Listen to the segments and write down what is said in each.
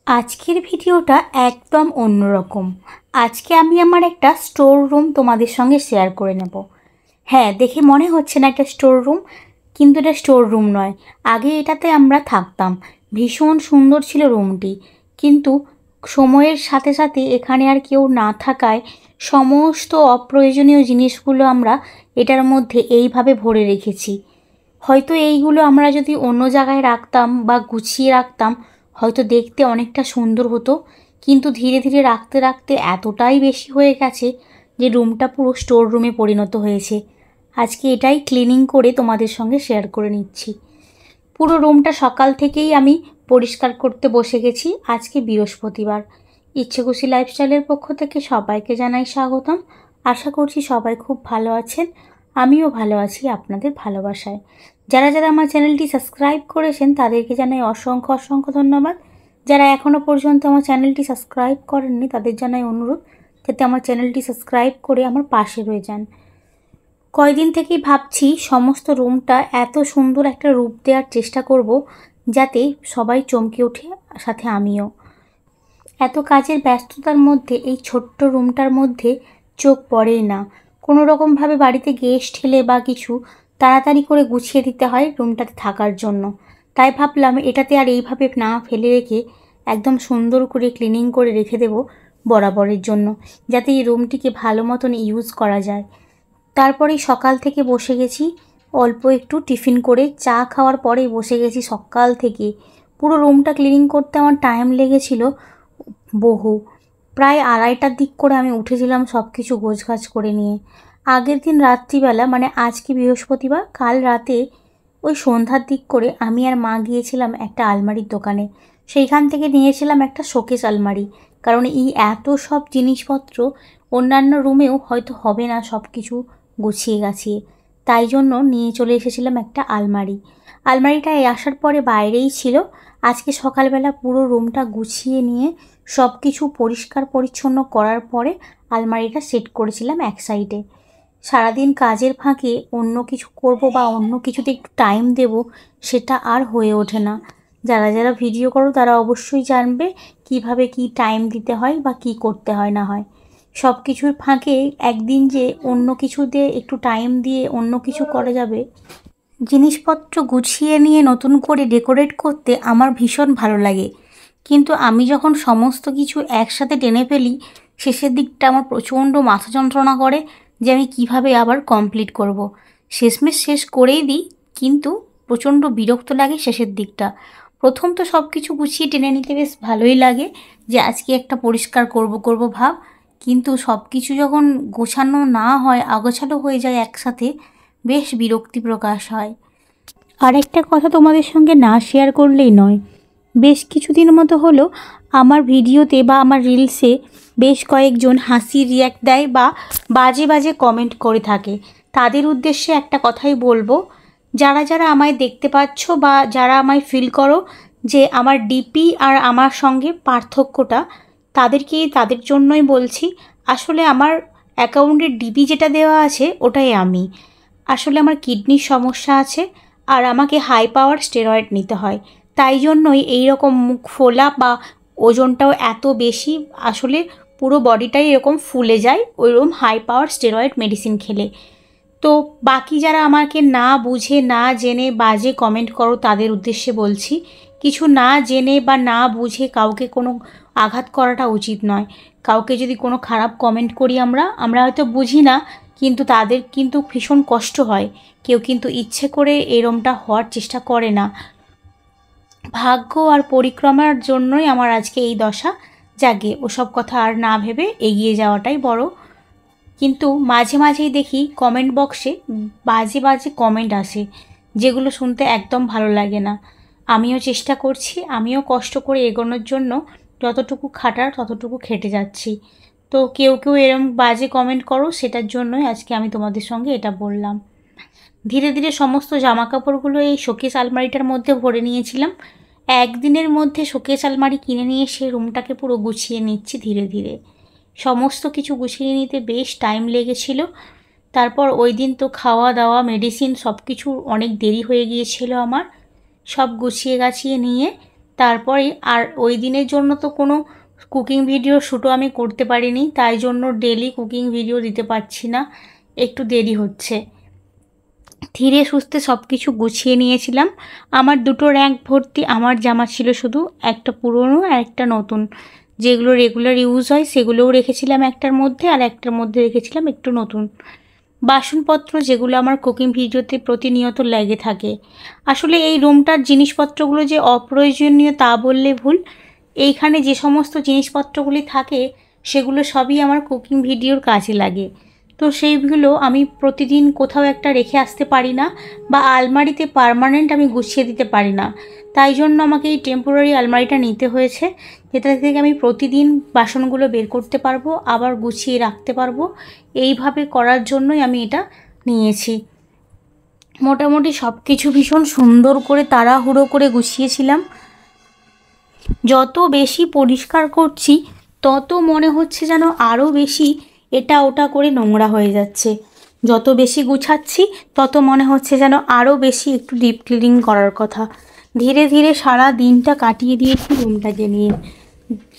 আজকের ভিডিওটা একদম অন্যরকম। আজকে আমি আমার একটা স্টোর রুম তোমাদের সঙ্গে শেয়ার করে নেব। হ্যাঁ, দেখে মনে হচ্ছে না একটা স্টোর রুম, কিন্তু এটা স্টোর রুম নয়। আগে এটাতে আমরা থাকতাম, ভীষণ সুন্দর ছিল রুমটি, কিন্তু সময়ের সাথে সাথে এখানে আর কেউ না থাকায় সমস্ত অপ্রয়োজনীয় জিনিসগুলো আমরা এটার মধ্যে এইভাবে ভরে রেখেছি। হয়তো এইগুলো আমরা যদি অন্য জায়গায় রাখতাম বা গুছিয়ে রাখতাম, হয়তো দেখতে অনেকটা সুন্দর হতো, কিন্তু ধীরে ধীরে রাখতে রাখতে এতটাই বেশি হয়ে গেছে যে রুমটা পুরো স্টোর রুমে পরিণত হয়েছে। আজকে এটাই ক্লিনিং করে তোমাদের সঙ্গে শেয়ার করে নিচ্ছি। পুরো রুমটা সকাল থেকেই আমি পরিষ্কার করতে বসে গেছি। আজকে বৃহস্পতিবার। ইচ্ছেখুশি লাইফস্টাইলের পক্ষ থেকে সবাইকে জানাই স্বাগতম। আশা করছি সবাই খুব ভালো আছেন, আমিও ভালো আছি আপনাদের ভালোবাসায়। যারা যারা আমার চ্যানেলটি সাবস্ক্রাইব করেছেন তাদেরকে জানাই অসংখ্য অসংখ্য ধন্যবাদ। যারা এখনও পর্যন্ত আমার চ্যানেলটি সাবস্ক্রাইব করেননি তাদের জানাই অনুরোধ যাতে আমার চ্যানেলটি সাবস্ক্রাইব করে আমার পাশে রয়ে যান। কয়দিন থেকেই ভাবছি সমস্ত রুমটা এত সুন্দর একটা রূপ দেওয়ার চেষ্টা করব যাতে সবাই চমকে ওঠে, সাথে আমিও। এত কাজের ব্যস্ততার মধ্যে এই ছোট্ট রুমটার মধ্যে চোখ পড়েই না। কোনো রকমভাবে বাড়িতে গেস্ট এলে বা কিছু তাড়াতাড়ি করে গুছিয়ে দিতে হয় রুমটাতে থাকার জন্য। তাই ভাবলাম এটাতে আর এইভাবে না ফেলে রেখে একদম সুন্দর করে ক্লিনিং করে রেখে দেব বরাবরের জন্য, যাতে এই রুমটিকে ভালো মতন ইউজ করা যায়। তারপরেই সকাল থেকে বসে গেছি, অল্প একটু টিফিন করে চা খাওয়ার পরেই বসে গেছি সকাল থেকে। পুরো রুমটা ক্লিনিং করতে আমার টাইম লেগেছিল বহু, প্রায় 2:30টার দিক করে আমি উঠেছিলাম সব কিছু গোছগাছ করে নিয়ে। আগের দিন রাত্রিবেলা, মানে আজকে বৃহস্পতিবার, কাল রাতে ওই সন্ধ্যার দিক করে আমি আর মা গিয়েছিলাম একটা আলমারির দোকানে। সেইখান থেকে নিয়েছিলাম একটা শোকেস আলমারি, কারণ এই এত সব জিনিসপত্র অন্যান্য রুমেও হয়তো হবে না সব কিছু গুছিয়ে গাছিয়ে, তাই জন্য নিয়ে চলে এসেছিলাম একটা আলমারি। আলমারিটা আসার পরে বাইরেই ছিল। আজকে সকালবেলা পুরো রুমটা গুছিয়ে নিয়ে সব কিছু পরিষ্কার পরিচ্ছন্ন করার পরে আলমারিটা সেট করেছিলাম এক সাইডে। সারাদিন কাজের ফাঁকে অন্য কিছু করব বা অন্য কিছুতে একটু টাইম দেব, সেটা আর হয়ে ওঠে না। যারা যারা ভিডিও করো তারা অবশ্যই জানবে কিভাবে কি টাইম দিতে হয় বা কি করতে হয় না হয়। সব কিছুর ফাঁকে একদিন যে অন্য কিছুতে একটু টাইম দিয়ে অন্য কিছু করা যাবে, জিনিসপত্র গুছিয়ে নিয়ে নতুন করে ডেকোরেট করতে আমার ভীষণ ভালো লাগে। কিন্তু আমি যখন সমস্ত কিছু একসাথে টেনে ফেলি, শেষের দিকটা আমার প্রচণ্ড মাথা যন্ত্রণা করে যে আমি কিভাবে আবার কমপ্লিট করব। শেষমেশ শেষ করেই দিই, কিন্তু প্রচণ্ড বিরক্ত লাগে শেষের দিকটা। প্রথম তো সব কিছু গুছিয়ে টেনে নিতে বেশ ভালোই লাগে, যে আজকে একটা পরিষ্কার করব ভাব, কিন্তু সব কিছু যখন গোছানো না হয়, আগোছালো হয়ে যায় একসাথে, বেশ বিরক্তি প্রকাশ হয়। আরেকটা কথা তোমাদের সঙ্গে না শেয়ার করলেই নয়, বেশ কিছুদিন মতো হলো আমার ভিডিওতে বা আমার রিলসে বেশ কয়েকজন হাসি রিয়্যাক্ট দেয় বা বাজে বাজে কমেন্ট করে থাকে। তাদের উদ্দেশ্যে একটা কথাই বলবো, যারা যারা আমায় দেখতে পাচ্ছ বা যারা আমায় ফিল করো যে আমার ডিপি আর আমার সঙ্গে পার্থক্যটা, তাদের জন্যই বলছি। আসলে আমার অ্যাকাউন্টের ডিপি যেটা দেওয়া আছে ওটাই আমি। আসলে আমার কিডনির সমস্যা আছে আর আমাকে হাই পাওয়ার স্টেরয়েড নিতে হয়, তাই জন্যই এই রকম মুখ ফোলা বা ওজনটাও এত বেশি। আসলে পুরো বডিটাই এরকম ফুলে যায় ওইরকম হাই পাওয়ার স্টেরয়েড মেডিসিন খেলে। তো বাকি যারা আমাকে না বুঝে না জেনে বাজে কমেন্ট করো তাদের উদ্দেশ্যে বলছি, কিছু না জেনে বা না বুঝে কাউকে কোনো আঘাত করাটা উচিত নয়। কাউকে যদি কোনো খারাপ কমেন্ট করি আমরা হয়তো বুঝি না, কিন্তু তাদের কিন্তু ভীষণ কষ্ট হয়। কেউ কিন্তু ইচ্ছে করে এরমটা হওয়ার চেষ্টা করে না। ভাগ্য আর পরিক্রমার জন্যই আমার আজকে এই দশা। জাগে ওসব কথা আর না ভেবে এগিয়ে যাওয়াটাই বড়। কিন্তু মাঝে মাঝেই দেখি কমেন্ট বক্সে বাজে বাজে কমেন্ট আসে, যেগুলো শুনতে একদম ভালো লাগে না। আমিও চেষ্টা করছি, আমিও কষ্ট করে এগোনোর জন্য যতটুকু খাটার ততটুকু খেটে যাচ্ছি। তো কেউ কেউ এরম বাজে কমেন্ট করো, সেটার জন্যই আজকে আমি তোমাদের সঙ্গে এটা বললাম। ধীরে ধীরে সমস্ত জামাকাপড়গুলো এই শোকেস আলমারিটার মধ্যে ভরে নিয়েছিলাম। একদিনের মধ্যে শোকেস আলমারি কিনে নিয়ে সে রুমটাকে পুরো গুছিয়ে নিচ্ছি ধীরে ধীরে। সমস্ত কিছু গুছিয়ে নিতে বেশ টাইম লেগেছিল। তারপর ওই দিন তো খাওয়া দাওয়া মেডিসিন সব কিছু অনেক দেরি হয়ে গিয়েছিল আমার। সব গুছিয়ে গাছিয়ে নিয়ে তারপরে আর ওই দিনের জন্য তো কোনো কুকিং ভিডিও শ্যুটও আমি করতে পারিনি, তাই জন্য ডেলি কুকিং ভিডিও দিতে পারছি না, একটু দেরি হচ্ছে। ধীরে সুস্থে সব কিছু গুছিয়ে নিয়েছিলাম। আমার দুটো র্যাক ভর্তি আমার জামা ছিল, শুধু একটা পুরনো আর একটা নতুন। যেগুলো রেগুলার ইউজ হয় সেগুলোও রেখেছিলাম একটার মধ্যে, আর একটার মধ্যে রেখেছিলাম একটু নতুন বাসনপত্র, যেগুলো আমার কুকিং ভিডিওতে প্রতিনিয়ত লেগে থাকে। আসলে এই রুমটার জিনিসপত্রগুলো যে অপ্রয়োজনীয় তা বললে ভুল। এইখানে যে সমস্ত জিনিসপত্রগুলি থাকে সেগুলো সবই আমার কুকিং ভিডিওর কাজে লাগে। তো সেইগুলো আমি প্রতিদিন কোথাও একটা রেখে আসতে পারি না, বা আলমারিতে পার্মানেন্ট আমি গুছিয়ে দিতে পারি না। তাই জন্য আমাকে এই টেম্পোরারি আলমারিটা নিতে হয়েছে, যেটা থেকে আমি প্রতিদিন বাসনগুলো বের করতে পারবো, আবার গুছিয়ে রাখতে পারবো। এইভাবে করার জন্যই আমি এটা নিয়েছি। মোটামুটি সব কিছু ভীষণ সুন্দর করে তাড়াহুড়ো করে গুছিয়েছিলাম। যত বেশি পরিষ্কার করছি তত মনে হচ্ছে যেন আরও বেশি এটা ওটা করে নোংরা হয়ে যাচ্ছে। যত বেশি গুছাচ্ছি তত মনে হচ্ছে যেন আরও বেশি একটু ডিপ ক্লিনিং করার কথা। ধীরে ধীরে সারা দিনটা কাটিয়ে দিয়েছি রুমটাকে নিয়ে।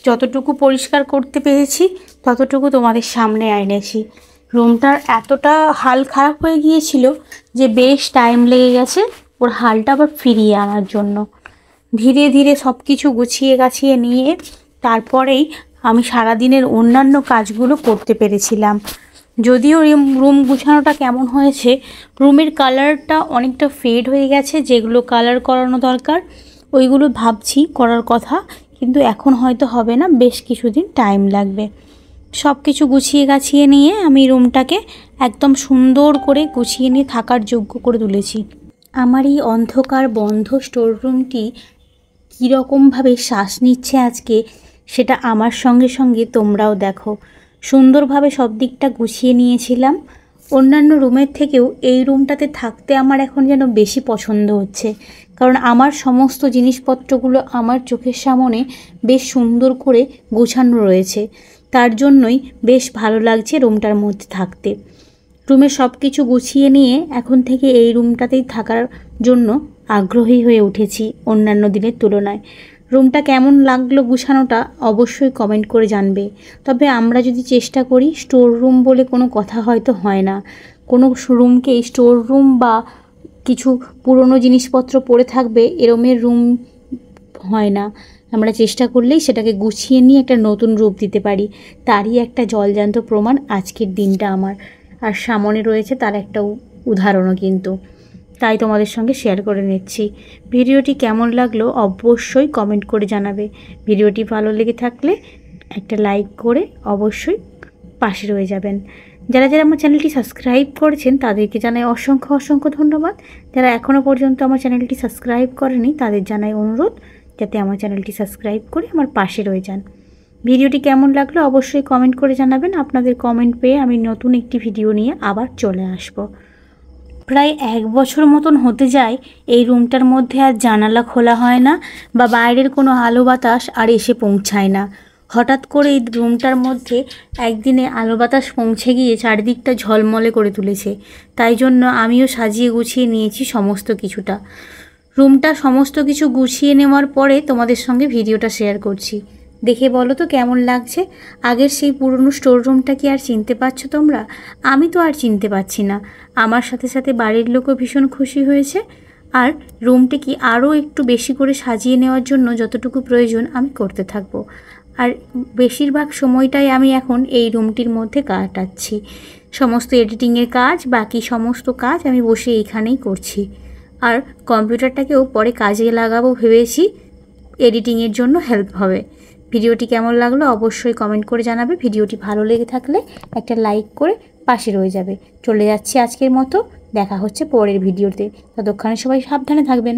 যতটুকু পরিষ্কার করতে পেরেছি ততটুকু তোমাদের সামনে এনেছি। রুমটার এতটা হাল খারাপ হয়ে গিয়েছিল যে বেশ টাইম লেগে গেছে ওর হালটা আবার ফিরিয়ে আনার জন্য। ধীরে ধীরে সব কিছু গুছিয়ে গাছিয়ে নিয়ে তারপরেই আমি সারাদিনের অন্যান্য কাজগুলো করতে পেরেছিলাম। যদিও রুম গুছানোটা কেমন হয়েছে, রুমের কালারটা অনেকটা ফেড হয়ে গেছে, যেগুলো কালার করানো দরকার ওইগুলো ভাবছি করার কথা, কিন্তু এখন হয়তো হবে না, বেশ কিছুদিন টাইম লাগবে। সব কিছু গুছিয়ে গাছিয়ে নিয়ে আমি রুমটাকে একদম সুন্দর করে গুছিয়ে নিয়ে থাকার যোগ্য করে তুলেছি। আমার এই অন্ধকার বন্ধ স্টোর রুমটি কীরকমভাবে শ্বাস নিচ্ছে আজকে, সেটা আমার সঙ্গে সঙ্গে তোমরাও দেখো। সুন্দরভাবে সব দিকটা গুছিয়ে নিয়েছিলাম। অন্যান্য রুমের থেকেও এই রুমটাতে থাকতে আমার এখন যেন বেশি পছন্দ হচ্ছে, কারণ আমার সমস্ত জিনিসপত্রগুলো আমার চোখের সামনে বেশ সুন্দর করে গোছানো রয়েছে। তার জন্যই বেশ ভালো লাগছে রুমটার মধ্যে থাকতে। রুমে সব কিছু গুছিয়ে নিয়ে এখন থেকে এই রুমটাতেই থাকার জন্য আগ্রহী হয়ে উঠেছি অন্যান্য দিনের তুলনায়। রুমটা কেমন লাগলো গুছানোটা অবশ্যই কমেন্ট করে জানবে। তবে আমরা যদি চেষ্টা করি, স্টোর রুম বলে কোনো কথা হয়তো হয় না। কোনো রুমকে স্টোর রুম বা কিছু পুরনো জিনিসপত্র পড়ে থাকবে এরমের রুম হয় না। আমরা চেষ্টা করলেই সেটাকে গুছিয়ে নিয়ে একটা নতুন রূপ দিতে পারি। তারই একটা জলজান্ত প্রমাণ আজকের দিনটা আমার, আর সামনে রয়েছে তার একটা উদাহরণও কিন্তু। তাই তোমাদের সঙ্গে শেয়ার করে নিচ্ছি। ভিডিওটি কেমন লাগলো অবশ্যই কমেন্ট করে জানাবে। ভিডিওটি ভালো লেগে থাকলে একটা লাইক করে অবশ্যই পাশে রয়ে যাবেন। যারা যারা আমার চ্যানেলটি সাবস্ক্রাইব করেছেন তাদেরকে জানাই অসংখ্য অসংখ্য ধন্যবাদ। যারা এখনও পর্যন্ত আমার চ্যানেলটি সাবস্ক্রাইব করেনি তাদের জানাই অনুরোধ যাতে আমার চ্যানেলটি সাবস্ক্রাইব করে আমার পাশে রয়ে যান। ভিডিওটি কেমন লাগলো অবশ্যই কমেন্ট করে জানাবেন। আপনাদের কমেন্ট পেয়ে আমি নতুন একটি ভিডিও নিয়ে আবার চলে আসব। প্রায় 1 বছর মতন হতে যায় এই রুমটার মধ্যে আর জানালা খোলা হয় না, বা বাইরের কোনো আলো বাতাস আর এসে পৌঁছায় না। হঠাৎ করে এই রুমটার মধ্যে একদিনে আলো বাতাস পৌঁছে গিয়ে চারিদিকটা ঝলমলে করে তুলেছে। তাই জন্য আমিও সাজিয়ে গুছিয়ে নিয়েছি সমস্ত কিছুটা। রুমটা সমস্ত কিছু গুছিয়ে নেওয়ার পরে তোমাদের সঙ্গে ভিডিওটা শেয়ার করছি। দেখে বলো তো কেমন লাগছে। আগের সেই পুরনো স্টোর রুমটা কি আর চিনতে পারছো তোমরা? আমি তো আর চিনতে পারছি না। আমার সাথে সাথে বাড়ির লোকও ভীষণ খুশি হয়েছে। আর রুমটি কি আরও একটু বেশি করে সাজিয়ে নেওয়ার জন্য যতটুকু প্রয়োজন আমি করতে থাকবো। আর বেশিরভাগ সময়টাই আমি এখন এই রুমটির মধ্যে কাটাচ্ছি। সমস্ত এডিটিংয়ের কাজ, বাকি সমস্ত কাজ আমি বসে এইখানেই করছি। আর কম্পিউটারটাকেও পরে কাজে লাগাবো ভেবেছি, এডিটিংয়ের জন্য হেল্প হবে। ভিডিওটি কেমন লাগলো অবশ্যই কমেন্ট করে জানাবে। ভিডিওটি ভালো লেগে থাকলে একটা লাইক করে পাশে রয়ে যাবে। চলে যাচ্ছি আজকের মতো, দেখা হচ্ছে পরের ভিডিওতে। ততক্ষণে সবাই সাবধানে থাকবেন।